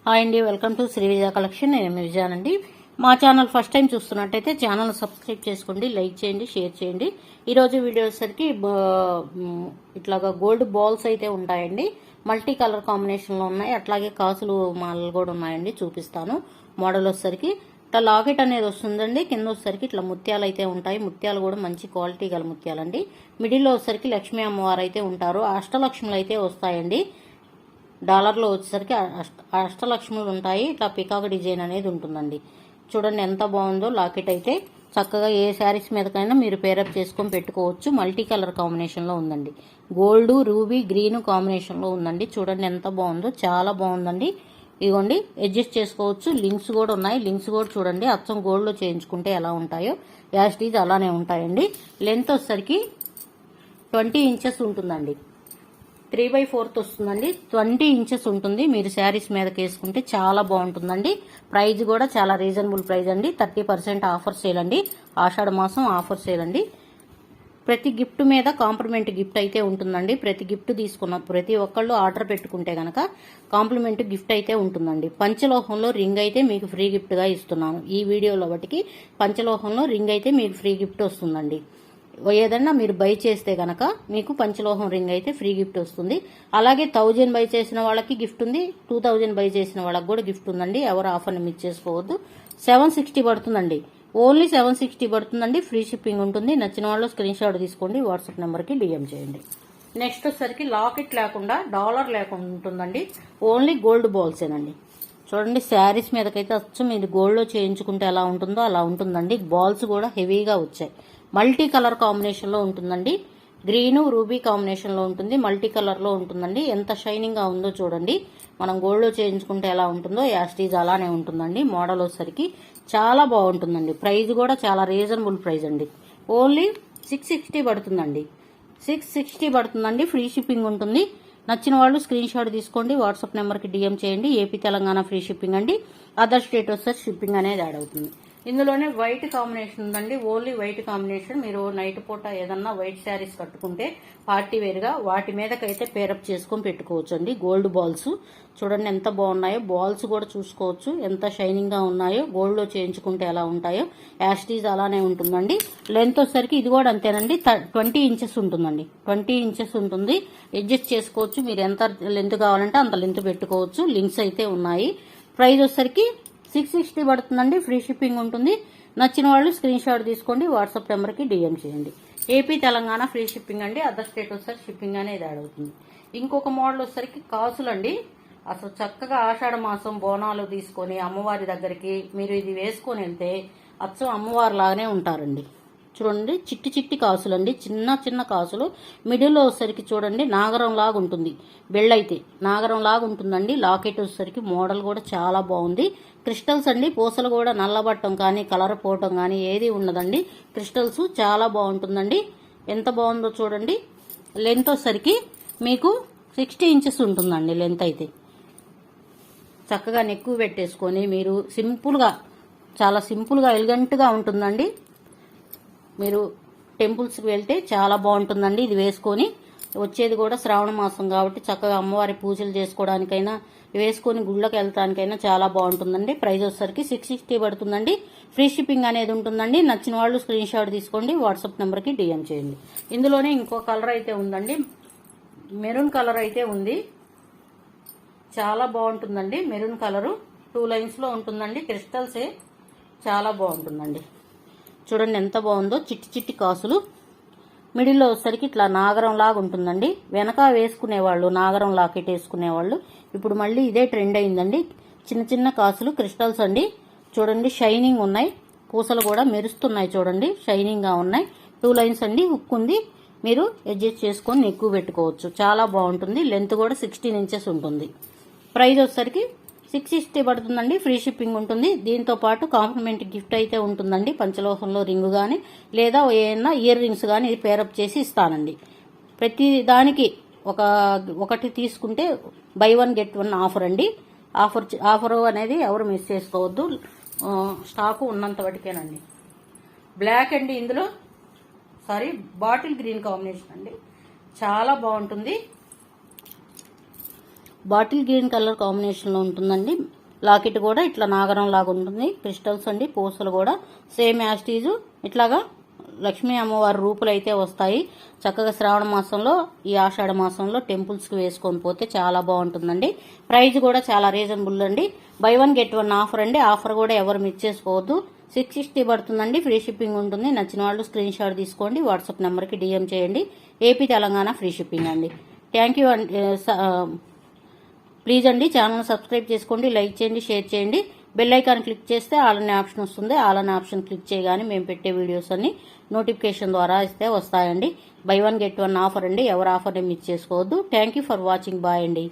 Hi అండి, welcome to Shri Vijaya collection. నేను మీ విజయానండి. మా ఛానల్ ఫస్ట్ టైం చూస్తున్నట్టయితే ఛానల్ సబ్స్క్రైబ్ చేసుకోండి, లైక్ చేయండి, షేర్ చేయండి. ఈరోజు వీడియో వచ్చేసరికి ఇట్లాగా గోల్డ్ బాల్స్ అయితే ఉంటాయండి. మల్టీ కలర్ కాంబినేషన్లో ఉన్నాయి. అట్లాగే కాసులు మాలలు కూడా ఉన్నాయండి, చూపిస్తాను. మోడల్ వచ్చేసరికి ఇట్లా లాకెట్ అనేది వస్తుందండి. కింద వచ్చేసరికి ఇట్లా ముత్యాలు అయితే ఉంటాయి. ముత్యాలు కూడా మంచి క్వాలిటీ గల ముత్యాలండి. మిడిల్లో వచ్చేసరికి లక్ష్మీ అమ్మవారు అయితే ఉంటారు. అష్టలక్ష్ములు అయితే వస్తాయండి. డాలర్లో వచ్చేసరికి అష్టలక్ష్ములు ఉంటాయి. ఇట్లా పికాక్ డిజైన్ అనేది ఉంటుందండి. చూడండి ఎంత బాగుందో. లాకెట్ అయితే చక్కగా ఏ శారీస్ మీదకైనా మీరు పేరప్ చేసుకొని పెట్టుకోవచ్చు. మల్టీ కలర్ కాంబినేషన్లో ఉందండి. గోల్డ్, రూబీ, గ్రీన్ కాంబినేషన్లో ఉందండి. చూడండి ఎంత బాగుందో, చాలా బాగుందండి. ఇదిగోండి, అడ్జస్ట్ చేసుకోవచ్చు. లింక్స్ కూడా ఉన్నాయి. లింక్స్ కూడా చూడండి, అచ్చం గోల్డ్లో చేయించుకుంటే ఎలా ఉంటాయో యాస్టీజ్ అలానే ఉంటాయండి. లెంత్ వచ్చేసరికి 20 ఇంచెస్ ఉంటుందండి. 3/4 వస్తుందండి. 20 ఇంచెస్ ఉంటుంది. మీరు శారీస్ మీదకి వేసుకుంటే చాలా బాగుంటుందండి. ప్రైస్ కూడా చాలా రీజనబుల్ ప్రైస్ అండి. 30% ఆఫర్ సేల్ అండి. ఆషాఢ మాసం ఆఫర్ సేల్ అండి. ప్రతి గిఫ్ట్ మీద కాంప్లిమెంట్ గిఫ్ట్ అయితే ఉంటుందండి. ప్రతి గిఫ్ట్ తీసుకున్న ప్రతి ఒక్కళ్ళు ఆర్డర్ పెట్టుకుంటే గనక కాంప్లిమెంట్ గిఫ్ట్ అయితే ఉంటుందండి. పంచలోహంలో రింగ్ అయితే మీకు ఫ్రీ గిఫ్ట్ గా ఇస్తున్నాను. ఈ వీడియోలో బట్టి పంచలోహంలో రింగ్ అయితే మీకు ఫ్రీ గిఫ్ట్ వస్తుందండి. ఏదన్నా మీరు బై చేస్తే గనక మీకు పంచలోహం రింగ్ అయితే ఫ్రీ గిఫ్ట్ వస్తుంది. అలాగే 1000 బై చేసిన వాళ్ళకి గిఫ్ట్ ఉంది. 2000 బై చేసిన వాళ్ళకి కూడా గిఫ్ట్ ఉందండి. ఎవరు ఆఫర్ని మిస్ చేసుకోవద్దు. 760 పడుతుందండి. ఓన్లీ 760 పడుతుందండి. ఫ్రీ షిప్పింగ్ ఉంటుంది. నచ్చిన వాళ్ళు స్క్రీన్ షాట్ తీసుకోండి, వాట్సాప్ నెంబర్కి డిఎం చేయండి. నెక్స్ట్ వచ్చేసరికి లాకెట్ లేకుండా డాలర్ లేకుండా ఉంటుందండి. ఓన్లీ గోల్డ్ బాల్సేనండి. చూడండి, శారీస్ మీదకైతే అచ్చం ఇది గోల్డ్లో చేయించుకుంటే ఎలా ఉంటుందో అలా ఉంటుందండి. బాల్స్ కూడా హెవీగా వచ్చాయి. మల్టీ కలర్ కాంబినేషన్లో ఉంటుందండి. గ్రీను, రూబీ కాంబినేషన్లో ఉంటుంది. మల్టీ కలర్లో ఉంటుందండి. ఎంత షైనింగ్గా ఉందో చూడండి. మనం గోల్డ్లో చేయించుకుంటే ఎలా ఉంటుందో యాస్టీజ్ అలానే ఉంటుందండి. మోడల్ వచ్చేసరికి చాలా బాగుంటుందండి. ప్రైస్ కూడా చాలా రీజనబుల్ ప్రైస్ అండి. ఓన్లీ 660 పడుతుందండి. 660 పడుతుందండి. ఫ్రీ షిప్పింగ్ ఉంటుంది. నచ్చిన వాళ్ళు స్క్రీన్ షాట్ తీసుకోండి, వాట్సాప్ నెంబర్కి డిఎం చేయండి. ఏపీ తెలంగాణ ఫ్రీ షిప్పింగ్ అండి. అదర్ స్టేట్ వస్తే షిప్పింగ్ అనేది యాడ్ అవుతుంది. ఇందులోనే వైట్ కాంబినేషన్ ఉందండి. Only white combination. మీరు నైట్ పూట ఏదన్నా వైట్ శారీస్ కట్టుకుంటే పార్టీ వేర్గా వాటి మీదకైతే పేరప్ చేసుకొని పెట్టుకోవచ్చు అండి. గోల్డ్ బాల్స్ చూడండి ఎంత బాగున్నాయో. బాల్స్ కూడా చూసుకోవచ్చు ఎంత షైనింగ్ గా ఉన్నాయో. గోల్డ్ లో చేయించుకుంటే ఎలా ఉంటాయో యాస్టీజ్ అలానే ఉంటుందండి. లెంత్ వచ్చేసరికి ఇది కూడా అంతేనండి. 20 ఇంచెస్ ఉంటుందండి. 20 ఇంచెస్ ఉంటుంది. అడ్జస్ట్ చేసుకోవచ్చు. మీరు ఎంత లెంత్ కావాలంటే అంత లెంత్ పెట్టుకోవచ్చు. లింక్స్ అయితే ఉన్నాయి. ప్రైస్ వచ్చేసరికి 660 పడుతుందండి. ఫ్రీ షిప్పింగ్ ఉంటుంది. నచ్చిన వాళ్ళు స్క్రీన్ షాట్ తీసుకోండి, వాట్సాప్ నెంబర్కి డిఎం చేయండి. ఏపీ తెలంగాణ ఫ్రీ షిప్పింగ్ అండి. అదర్ స్టేట్ వచ్చేసరికి షిప్పింగ్ అనేది యాడ్ అవుతుంది. ఇంకొక మోడల్ వచ్చేసరికి కాసులండి. అసలు చక్కగా ఆషాఢ మాసం బోనాలు తీసుకొని అమ్మవారి దగ్గరికి మీరు ఇది వేసుకొని వెళ్తే అచ్చం అమ్మవారి లాగానే ఉంటారండి. చూడండి, చిట్టి చిట్టి కాసులండి. చిన్న చిన్న కాసులు. మిడిల్లో వచ్చేసరికి చూడండి నాగరం లాగా ఉంటుంది. బెళ్ళైతే నాగరం లాగా ఉంటుందండి. లాకెట్ వచ్చేసరికి మోడల్ కూడా చాలా బాగుంది. క్రిస్టల్స్ అండి. పూసలు కూడా నల్లబట్టం కానీ కలర్ పోవటం కానీ ఏది ఉండదండి. క్రిస్టల్స్ చాలా బాగుంటుందండి. ఎంత బాగుందో చూడండి. లెంత్ వచ్చేసరికి మీకు 60 ఇంచెస్ ఉంటుందండి. లెంత్ అయితే చక్కగా నెక్కు పెట్టేసుకొని మీరు సింపుల్గా, చాలా సింపుల్గా ఎలిగెంట్గా ఉంటుందండి. మీరు టెంపుల్స్కి వెళ్తే చాలా బాగుంటుందండి. ఇది వేసుకొని వచ్చేది కూడా శ్రావణ మాసం కాబట్టి చక్కగా అమ్మవారి పూజలు చేసుకోవడానికైనా వేసుకొని గుళ్ళకి వెళ్ళటానికైనా చాలా బాగుంటుందండి. ప్రైస్ వచ్చేసరికి 660 పడుతుందండి. ఫ్రీ షిప్పింగ్ అనేది ఉంటుందండి. నచ్చిన వాళ్ళు స్క్రీన్ షాట్ తీసుకోండి, వాట్సాప్ నెంబర్కి డిఎం చేయండి. ఇందులోనే ఇంకో కలర్ అయితే ఉందండి. మెరూన్ కలర్ అయితే ఉంది. చాలా బాగుంటుందండి. మెరూన్ కలరు 2 లైన్స్లో ఉంటుందండి. క్రిస్టల్సే చాలా బాగుంటుందండి. చూడండి ఎంత బాగుందో. చిట్టి చిట్టి కాసులు. మిడిల్లో వచ్చేసరికి ఇట్లా నాగరం లాగా ఉంటుందండి. వెనక వేసుకునేవాళ్ళు నాగరం లాకెట్ వేసుకునేవాళ్ళు. ఇప్పుడు మళ్ళీ ఇదే ట్రెండ్ అయిందండి. చిన్న చిన్న కాసులు క్రిస్టల్స్ అండి. చూడండి షైనింగ్ ఉన్నాయి. పూసలు కూడా మెరుస్తున్నాయి. చూడండి షైనింగ్గా ఉన్నాయి. 2 లైన్స్ అండి. హుక్ ఉంది. మీరు అడ్జస్ట్ చేసుకొని ఎక్కువ పెట్టుకోవచ్చు. చాలా బాగుంటుంది. లెంత్ కూడా 16 ఇంచెస్ ఉంటుంది. ప్రైస్ వచ్చేసరికి 660 పడుతుందండి. ఫ్రీ షిప్పింగ్ ఉంటుంది. దీంతో పాటు కాంప్లిమెంట్ గిఫ్ట్ అయితే ఉంటుందండి. పంచలోహంలో రింగు కానీ లేదా ఏదైనా ఇయర్ రింగ్స్ కానీ ఇది పేరప్ చేసి ఇస్తానండి. ప్రతి దానికి ఒకటి తీసుకుంటే బై 1 గెట్ 1 ఆఫర్ అండి. ఆఫర్ అనేది ఎవరు మిస్ చేసుకోవద్దు. స్టాకు ఉన్నంత వరకేనండి. బ్లాక్ అండి. ఇందులో బాటిల్ గ్రీన్ కాంబినేషన్ అండి. చాలా బాగుంటుంది. బాటిల్ గ్రీన్ కలర్ కాంబినేషన్లో ఉంటుందండి. లాకెట్ కూడా ఇట్లా నాగరం లాగా ఉంటుంది. క్రిస్టల్స్ అండి, పూసలు కూడా సేమ్ యాస్టీజు ఇట్లాగా లక్ష్మీ అమ్మవారి రూపులు అయితే వస్తాయి. చక్కగా శ్రావణ మాసంలో, ఈ ఆషాఢ మాసంలో టెంపుల్స్కి వేసుకొని పోతే చాలా బాగుంటుందండి. ప్రైస్ కూడా చాలా రీజనబుల్ అండి. బై 1 గెట్ 1 ఆఫర్ అండి. ఆఫర్ కూడా ఎవరు మిస్ చేసుకోవద్దు. 660 పడుతుందండి. ఫ్రీ షిప్పింగ్ ఉంటుంది. నచ్చిన వాళ్ళు స్క్రీన్ షాట్ తీసుకోండి, వాట్సాప్ నెంబర్కి డిఎం చేయండి. ఏపీ తెలంగాణ ఫ్రీ షిప్పింగ్ అండి. థ్యాంక్ యూ అండి. ప్లీజ్ అండి ఛానల్ సబ్స్క్రైబ్ చేసుకోండి, లైక్ చేయండి, షేర్ చేయండి. బెల్ ఐకాన్ క్లిక్ చేస్తే ఆల్ అనే ఆప్షన్ వస్తుంది. ఆల్ అనే ఆప్షన్ క్లిక్ చేయగానే మేము పెట్టే వీడియోస్ అన్ని నోటిఫికేషన్ ద్వారా ఇస్తే వస్తాయండి. బై 1 గెట్ 1 ఆఫర్ అండి. ఎవరు ఆఫర్ని మిస్ చేసుకోవద్దు. Thank you for watching. Bye అండి.